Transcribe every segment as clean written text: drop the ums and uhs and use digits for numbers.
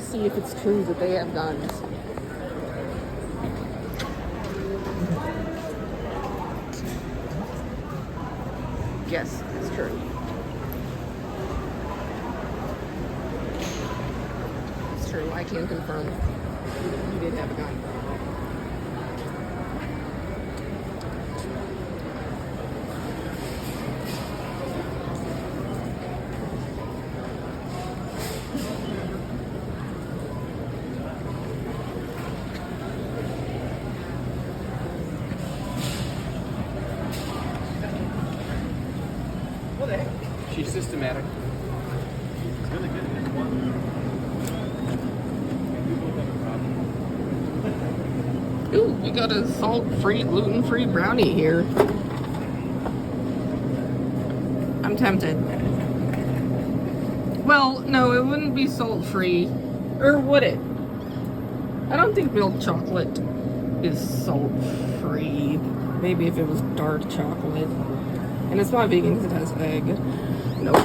see if it's true that they have guns. Yes, it's true. It's true. I can confirm he did have a gun. She's systematic. It's really good. Ooh, we got a salt-free, gluten-free brownie here. I'm tempted. Well, no, it wouldn't be salt-free. Or would it? I don't think milk chocolate is salt-free. Maybe if it was dark chocolate. And it's not vegan because it has egg. Nope.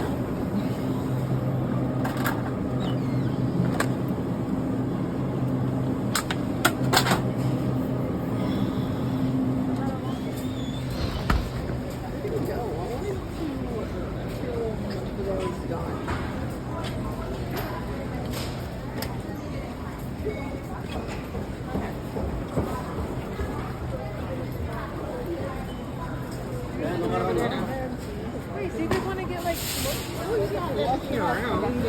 Wait, so you just want to get like... He's not walking around.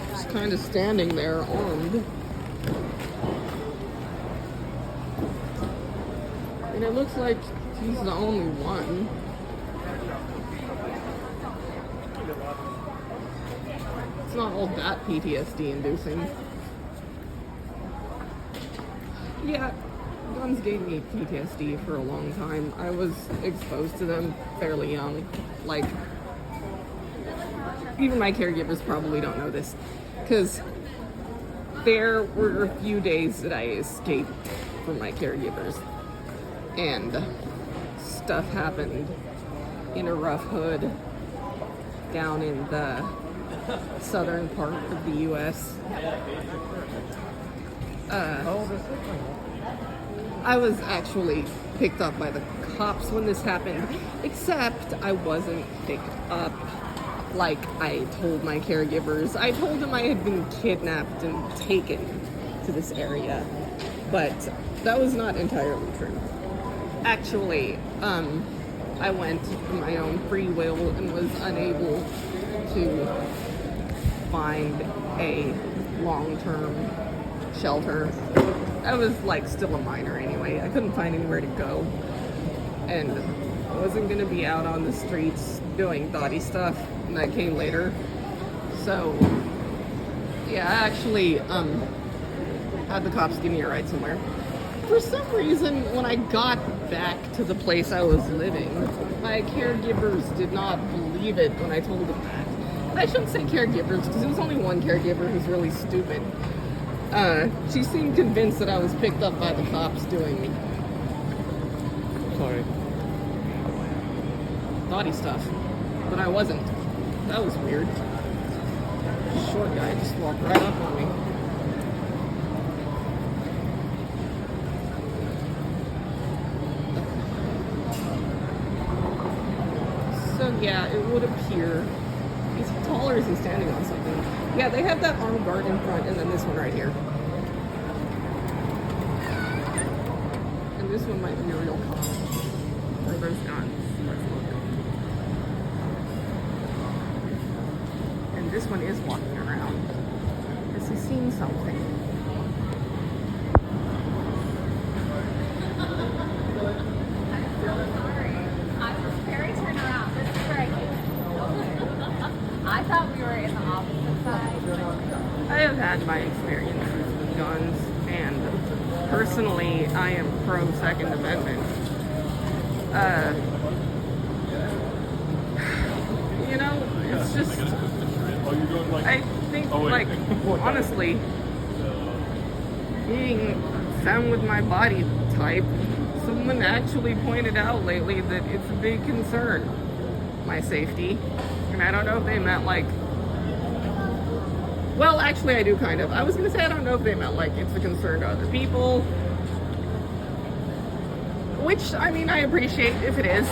Just kind of standing there armed. And it looks like he's the only one. It's not all that PTSD inducing. Yeah, guns gave me PTSD for a long time. I was exposed to them fairly young. Like, even my caregivers probably don't know this, because there were a few days that I escaped from my caregivers, and stuff happened in a rough hood down in the southern part of the U.S. I was actually picked up by the cops when this happened, except I wasn't picked up like I told my caregivers. I told them I had been kidnapped and taken to this area, but that was not entirely true. Actually, I went of my own free will and was unable to find a long-term shelter. I was like still a minor anyway. I couldn't find anywhere to go, and I wasn't gonna be out on the streets doing naughty stuff, and that came later. So yeah, I actually had the cops give me a ride somewhere. For some reason, when I got back to the place I was living, my caregivers did not believe it when I told them that. I shouldn't say caregivers, because there was only one caregiver who's really stupid. She seemed convinced that I was picked up by the cops doing Sorry. naughty stuff, but I wasn't. That was weird. Short guy just walked right up on me. So yeah, it would appear. Is he tall or is he standing on something? Yeah, they have that armed guard in front, and then this one right here. And this one might be a real cop. Or those guns. Let's look. And this one is walking around. Has he seen something? Perry, turn around. This is where I came. I thought we were in the opposite side. I have had my experiences with guns, and personally, I am pro Second Amendment. You know, it's just, I think, like, honestly, being found with my body type, someone actually pointed out lately that it's a big concern, my safety. And I don't know if they meant, like, Well, actually, I do kind of. I was gonna say I don't know if they meant like it's a concern to other people, which I mean I appreciate if it is.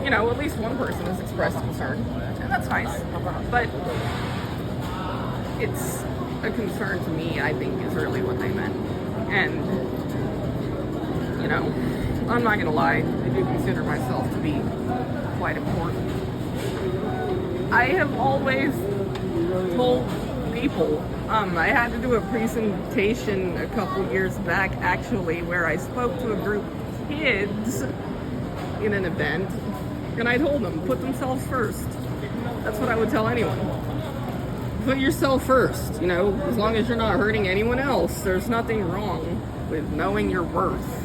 You know, at least one person has expressed concern, and that's nice. But it's a concern to me, I think, is really what they meant. And you know, I'm not gonna lie, I do consider myself to be quite important. I have always told people, I had to do a presentation a couple years back actually where I spoke to a group of kids in an event, and I told them, put themselves first. That's what I would tell anyone. Put yourself first, you know, as long as you're not hurting anyone else, there's nothing wrong with knowing your worth.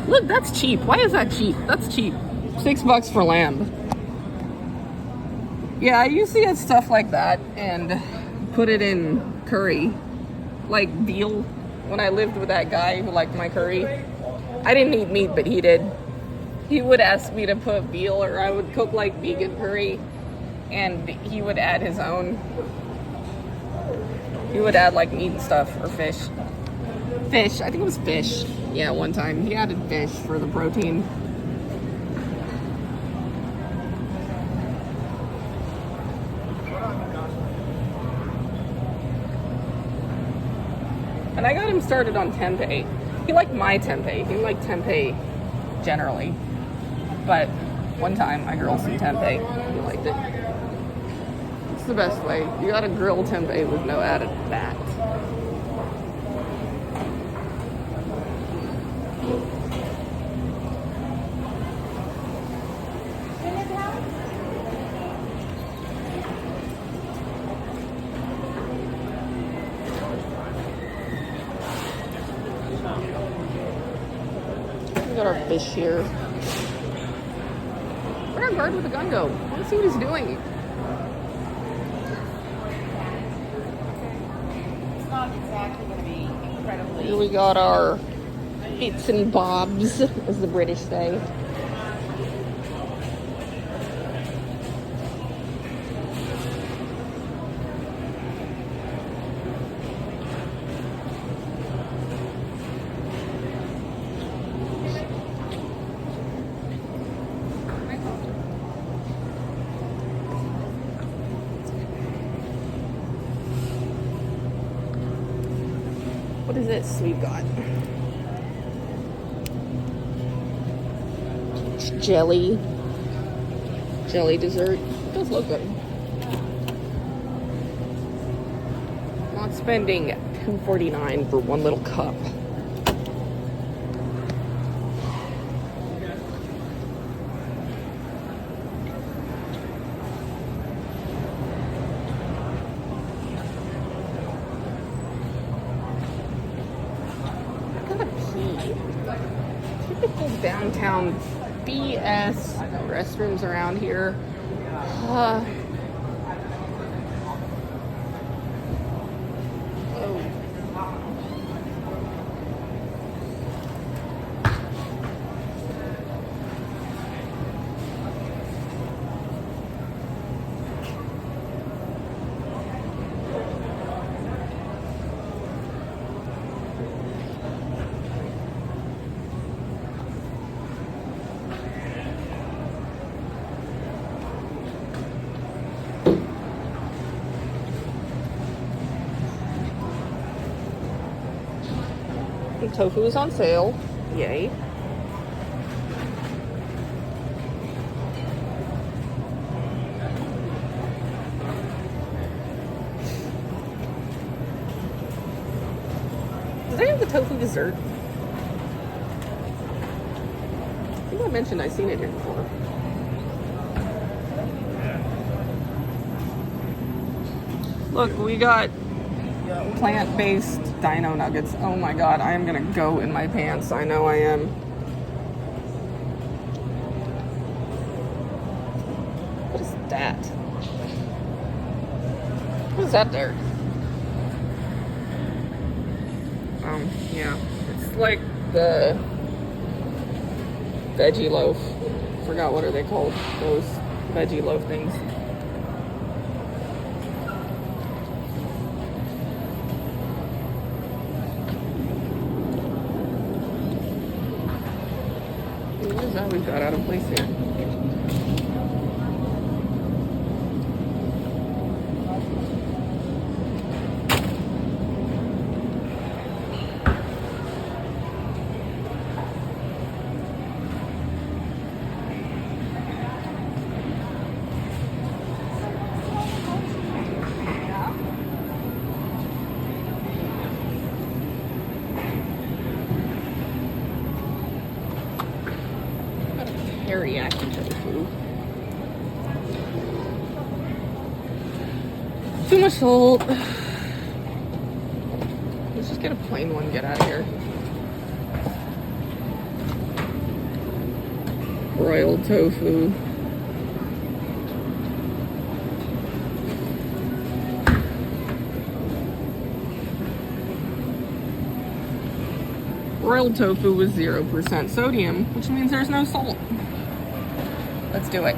Look, that's cheap. Why is that cheap? That's cheap. $6 for lamb. Yeah, I used to get stuff like that and put it in curry. Like veal. When I lived with that guy who liked my curry. I didn't eat meat, but he did. He would ask me to put veal, or I would cook like vegan curry, and he would add his own. He would add like meat and stuff, or fish. Fish, I think it was fish. Yeah, one time he added fish for the protein. And I got him started on tempeh. He liked my tempeh. He liked tempeh generally. But one time I grilled some tempeh. He liked it. It's the best way. You gotta grill tempeh with no added fat. We got our fish here. Where'd our guard with the gun go? Let's see what he's doing. It's not exactly going to be incredibly. Here we got our bits and bobs, as the British say. What is this we've got? It's jelly dessert. It does look good. Not spending $2.49 for one little cup. Typical downtown BS restrooms around here. Oh. The tofu is on sale. Yay. Does they have the tofu dessert? I think I mentioned I've seen it here before. Look, we got plant-based dino nuggets. Oh my god, I am gonna go in my pants. I know I am. What is that? What is that there? Yeah, it's like the veggie loaf. Forgot what are they called? Those veggie loaf things. What is that we've got out of place here? Teriyaki tofu. Too much salt. Let's just get a plain one, get out of here. Broiled tofu. Broiled tofu with 0% sodium, which means there's no salt. Let's do it.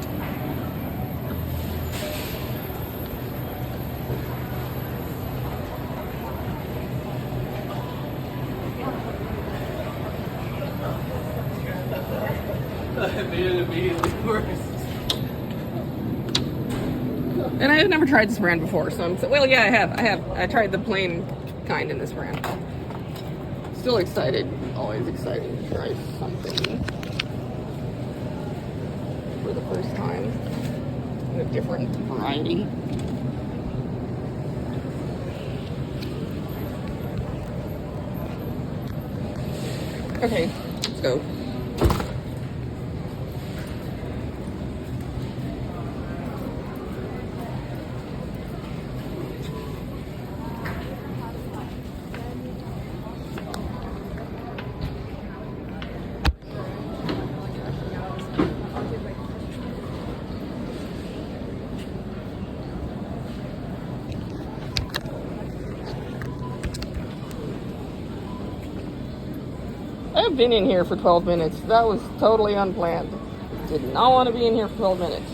Immediately worse. And I have never tried this brand before, so well, yeah, I have. I tried the plain kind in this brand. Still excited, always excited to try something for the first time in a different variety. Okay, let's go. I've been in here for 12 minutes. That was totally unplanned. Did not want to be in here for 12 minutes.